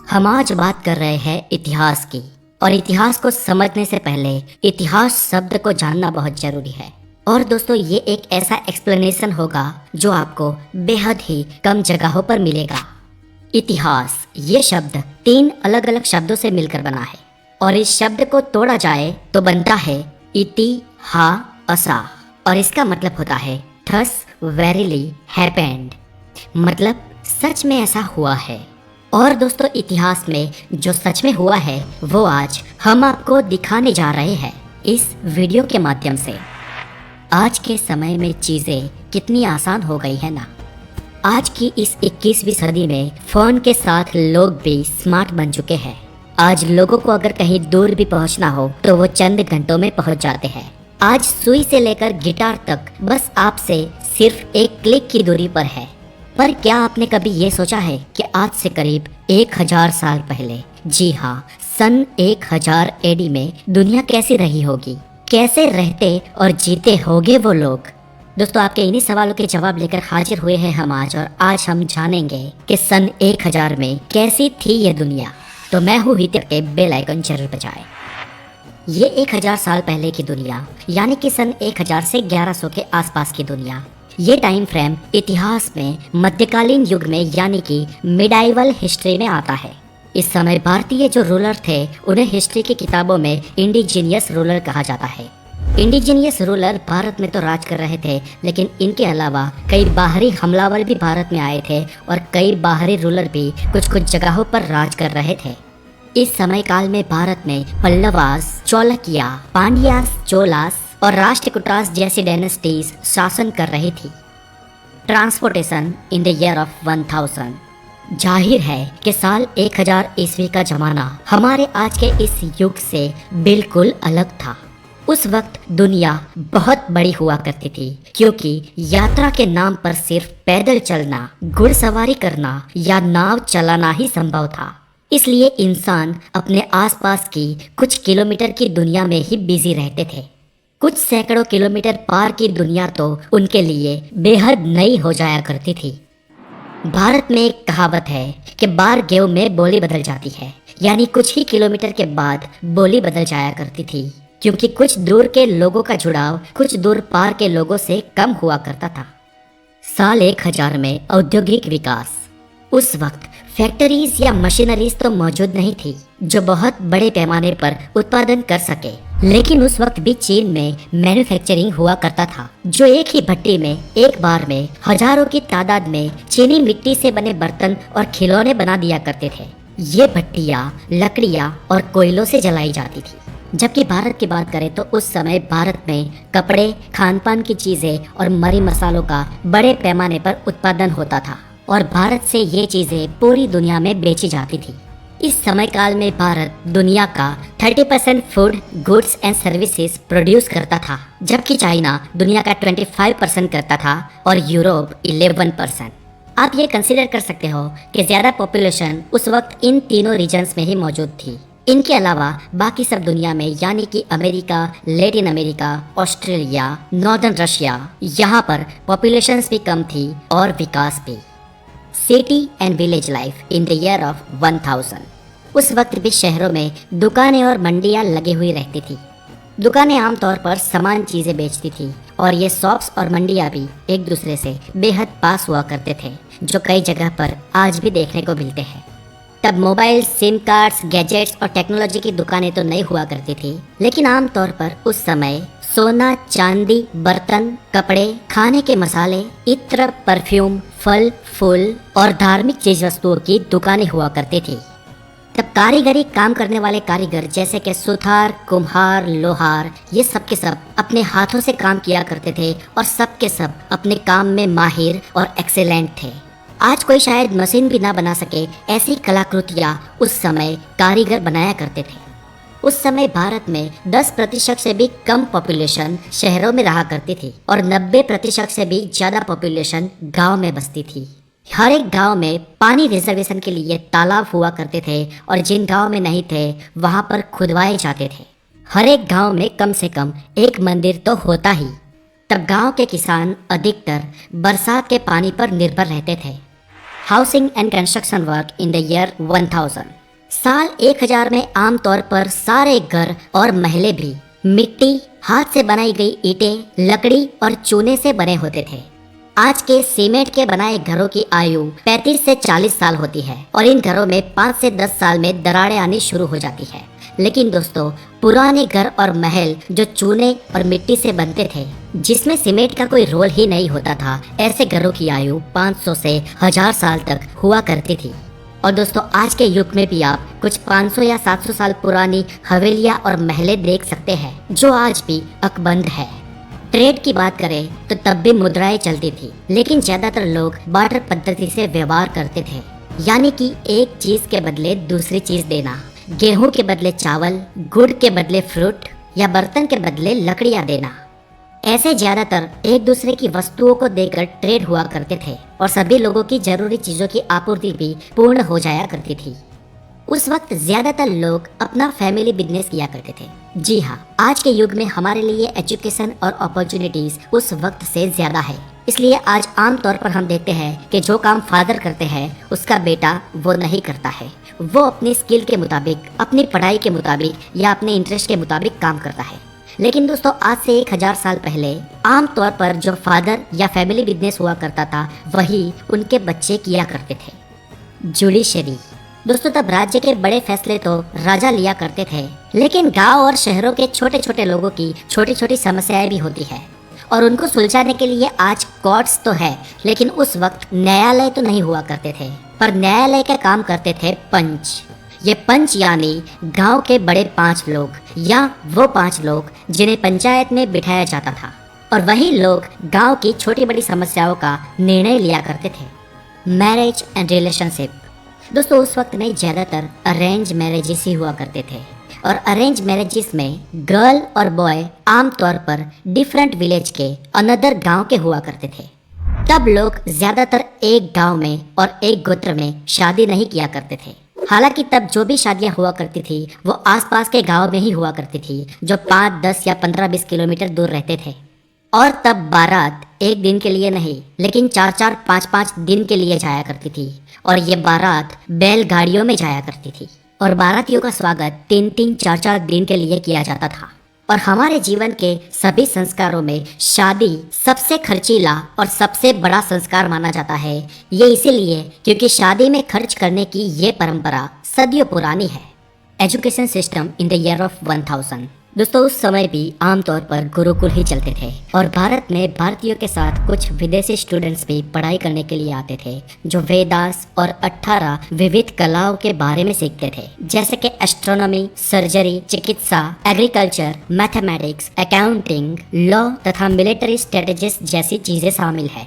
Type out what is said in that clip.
हम आज बात कर रहे हैं इतिहास की। और इतिहास को समझने से पहले इतिहास शब्द को जानना बहुत जरूरी है। और दोस्तों, ये एक ऐसा एक्सप्लेनेशन होगा जो आपको बेहद ही कम जगहों पर मिलेगा। इतिहास ये शब्द 3 अलग अलग शब्दों से मिलकर बना है और इस शब्द को तोड़ा जाए तो बनता है इतिहासा और इसका मतलब होता है थस वेरीली हैपेंड, मतलब सच में ऐसा हुआ है। और दोस्तों, इतिहास में जो सच में हुआ है वो आज हम आपको दिखाने जा रहे हैं इस वीडियो के माध्यम से। आज के समय में चीज़ें कितनी आसान हो गई है ना। आज की इस 21वीं सदी में फ़ोन के साथ लोग भी स्मार्ट बन चुके हैं। आज लोगों को अगर कहीं दूर भी पहुंचना हो तो वो चंद घंटों में पहुंच जाते हैं। आज सुई से लेकर गिटार तक बस आपसे सिर्फ एक क्लिक की दूरी पर है। पर क्या आपने कभी ये सोचा है कि आज से करीब 1000 साल पहले, जी हाँ, सन 1000 एडी में दुनिया कैसी रही होगी, कैसे रहते और जीते होंगे वो लोग। दोस्तों, आपके इन्हीं सवालों के जवाब लेकर हाजिर हुए हैं हम आज। और आज हम जानेंगे कि सन 1000 में कैसी थी ये दुनिया। तो मैं हूँ हितर के बेल आइकन जरूर बजाएं। ये 1000 साल पहले की दुनिया, यानी कि सन 1000 से 1100 के आसपास की दुनिया। ये टाइम फ्रेम इतिहास में मध्यकालीन युग में यानी कि मिडाइवल हिस्ट्री में आता है। इस समय भारतीय जो रूलर थे उन्हें हिस्ट्री की किताबों में इंडिजीनियस रूलर कहा जाता है। इंडिजीनियस रूलर भारत में तो राज कर रहे थे, लेकिन इनके अलावा कई बाहरी हमलावर भी भारत में आए थे और कई बाहरी रूलर भी कुछ कुछ जगहों पर राज कर रहे थे। इस समय काल में भारत में पल्लवास, चौलकिया, पांड्यास, चोलास और राष्ट्रकूटास जैसी डायनेस्टीज शासन कर रही थी। Transportation in the year of 1000। जाहिर है कि साल 1000 ईस्वी का जमाना हमारे आज के इस युग से बिल्कुल अलग था। उस वक्त दुनिया बहुत बड़ी हुआ करती थी, क्योंकि यात्रा के नाम पर सिर्फ पैदल चलना, घुड़सवारी करना या नाव चलाना ही संभव था। इसलिए इंसान अपने आसपास की कुछ किलोमीटर की दुनिया में ही बिजी रहते थे। कुछ सैकड़ों किलोमीटर पार की दुनिया तो उनके लिए बेहद नई हो जाया करती थी। भारत में एक कहावत है कि बार गेव में बोली बदल जाती है, यानी कुछ ही किलोमीटर के बाद बोली बदल जाया करती थी, क्योंकि कुछ दूर के लोगों का जुड़ाव कुछ दूर पार के लोगों से कम हुआ करता था। साल 1000 में औद्योगिक विकास। उस वक्त फैक्ट्रीज या मशीनरीज तो मौजूद नहीं थी जो बहुत बड़े पैमाने पर उत्पादन कर सके, लेकिन उस वक्त भी चीन में मैन्युफैक्चरिंग हुआ करता था, जो एक ही भट्टी में एक बार में हजारों की तादाद में चीनी मिट्टी से बने बर्तन और खिलौने बना दिया करते थे। ये भट्टियाँ लकड़ियाँ और कोयलों से जलाई जाती थी। जबकि भारत की बात करें तो उस समय भारत में कपड़े, खान पान की चीजें और मरी मसालों का बड़े पैमाने पर उत्पादन होता था और भारत से ये चीजें पूरी दुनिया में बेची जाती थी। इस समय काल में भारत दुनिया का 30% food, goods and services produce करता था, जबकि चाइना दुनिया का 25% करता था और यूरोप 11%। आप ये कंसीडर कर सकते हो कि ज्यादा पॉपुलेशन उस वक्त इन तीनों रीजन्स में ही मौजूद थी। इनके अलावा बाकी सब दुनिया में, यानी कि America, Latin America, Australia, northern Russia, यहाँ पर पॉपुलेशंस भी कम थी और विकास भी। City and village life in the year of 1000। उस वक्त भी शहरों में दुकानें और मंडियां लगी हुई रहती थी। दुकानें आमतौर पर सामान चीजें बेचती थी और ये शॉप्स और मंडियां भी एक दूसरे से बेहद पास हुआ करते थे, जो कई जगह पर आज भी देखने को मिलते हैं। तब मोबाइल, सिम कार्ड्स, गैजेट्स और टेक्नोलॉजी की दुकानें तो नहीं हुआ करती थी, लेकिन आमतौर पर उस समय सोना, चांदी, बर्तन, कपड़े, खाने के मसाले, इत्र, परफ्यूम, फल, फूल और धार्मिक चीज वस्तुओं की दुकानें हुआ करती थी। तब कारीगरी काम करने वाले कारीगर जैसे कि सुथार, कुम्हार, लोहार, ये सब के सब अपने हाथों से काम किया करते थे और सब के सब अपने काम में माहिर और एक्सेलेंट थे। आज कोई शायद मशीन भी ना बना सके ऐसी कलाकृतियाँ उस समय कारीगर बनाया करते थे। उस समय भारत में 10% से भी कम पॉपुलेशन शहरों में रहा करती थी और 90% से भी ज्यादा पॉपुलेशन गांव में बसती थी। हर एक गांव में पानी रिजर्वेशन के लिए तालाब हुआ करते थे और जिन गांव में नहीं थे वहां पर खुदवाए जाते थे। हर एक गांव में कम से कम एक मंदिर तो होता ही। तब गांव के किसान अधिकतर बरसात के पानी पर निर्भर रहते थे। Housing and construction work in the year 1000। साल 1000 में आमतौर पर सारे घर और महल भी मिट्टी, हाथ से बनाई गई ईंटें, लकड़ी और चूने से बने होते थे। आज के सीमेंट के बनाए घरों की आयु 35 से 40 साल होती है और इन घरों में 5 से 10 साल में दरारें आनी शुरू हो जाती है। लेकिन दोस्तों, पुराने घर और महल जो चूने और मिट्टी से बनते थे, जिसमें सीमेंट का कोई रोल ही नहीं होता था, ऐसे घरों की आयु 500 से 1000 साल तक हुआ करती थी। और दोस्तों, आज के युग में भी आप कुछ 500 या 700 साल पुरानी हवेलियां और महलें देख सकते हैं जो आज भी अकबंद है। ट्रेड की बात करें तो तब भी मुद्राएं चलती थी, लेकिन ज्यादातर लोग बार्टर पद्धति से व्यवहार करते थे, यानी कि एक चीज के बदले दूसरी चीज देना। गेहूं के बदले चावल, गुड़ के बदले फ्रूट या बर्तन के बदले लकड़ियां देना। ऐसे ज्यादातर एक दूसरे की वस्तुओं को देकर ट्रेड हुआ करते थे और सभी लोगों की जरूरी चीजों की आपूर्ति भी पूर्ण हो जाया करती थी। उस वक्त ज्यादातर लोग अपना फैमिली बिजनेस किया करते थे। जी हाँ, आज के युग में हमारे लिए एजुकेशन और अपॉर्चुनिटीज उस वक्त से ज्यादा है, इसलिए आज आमतौर पर हम देखते हैं कि जो काम फादर करते हैं उसका बेटा वो नहीं करता है। वो अपनी स्किल के मुताबिक, अपनी पढ़ाई के मुताबिक या अपने इंटरेस्ट के मुताबिक काम करता है। लेकिन दोस्तों, आज से 1000 साल पहले आमतौर पर जो फादर या फैमिली बिजनेस हुआ करता था वही उनके बच्चे किया करते थे। जुडिशरी। दोस्तों, तब राज्य के बड़े फैसले तो राजा लिया करते थे, लेकिन गांव और शहरों के छोटे छोटे लोगों की छोटी छोटी समस्याएं भी होती है और उनको सुलझाने के लिए आज कोर्ट्स तो है, लेकिन उस वक्त न्यायालय तो नहीं हुआ करते थे, पर न्यायालय का काम करते थे पंच। ये पंच यानी गांव के बड़े 5 लोग या वो 5 लोग जिन्हें पंचायत में बिठाया जाता था और वही लोग गांव की छोटी बड़ी समस्याओं का निर्णय लिया करते थे। Marriage and relationship. दोस्तों, उस वक्त में ज्यादातर अरेंज मैरिजेस ही हुआ करते थे और अरेंज मैरिजेस में गर्ल और बॉय आमतौर पर डिफरेंट विलेज के अनदर गांव के हुआ करते थे। तब लोग ज्यादातर एक गांव में और एक गोत्र में शादी नहीं किया करते थे। हालांकि तब जो भी शादियां हुआ करती थी वो आसपास के गांव में ही हुआ करती थी जो 5, 10 या 15-20 किलोमीटर दूर रहते थे। और तब बारात एक दिन के लिए नहीं, लेकिन 4-4, 5-5 दिन के लिए जाया करती थी और ये बारात बैलगाड़ियों में जाया करती थी और बारातियों का स्वागत 3-3, 4-4 दिन के लिए किया जाता था। और हमारे जीवन के सभी संस्कारों में शादी सबसे खर्चीला और सबसे बड़ा संस्कार माना जाता है। ये इसीलिए क्योंकि शादी में खर्च करने की ये परंपरा सदियों पुरानी है। Education system in the year of 1000। दोस्तों, उस समय भी आमतौर पर गुरुकुल ही चलते थे और भारत में भारतीयों के साथ कुछ विदेशी स्टूडेंट्स भी पढ़ाई करने के लिए आते थे जो वेदास और 18 विविध कलाओं के बारे में सीखते थे, जैसे कि एस्ट्रोनॉमी, सर्जरी, चिकित्सा, एग्रीकल्चर, मैथमेटिक्स, अकाउंटिंग, लॉ तथा मिलिट्री स्ट्रेटेजिस्ट जैसी चीजें शामिल है।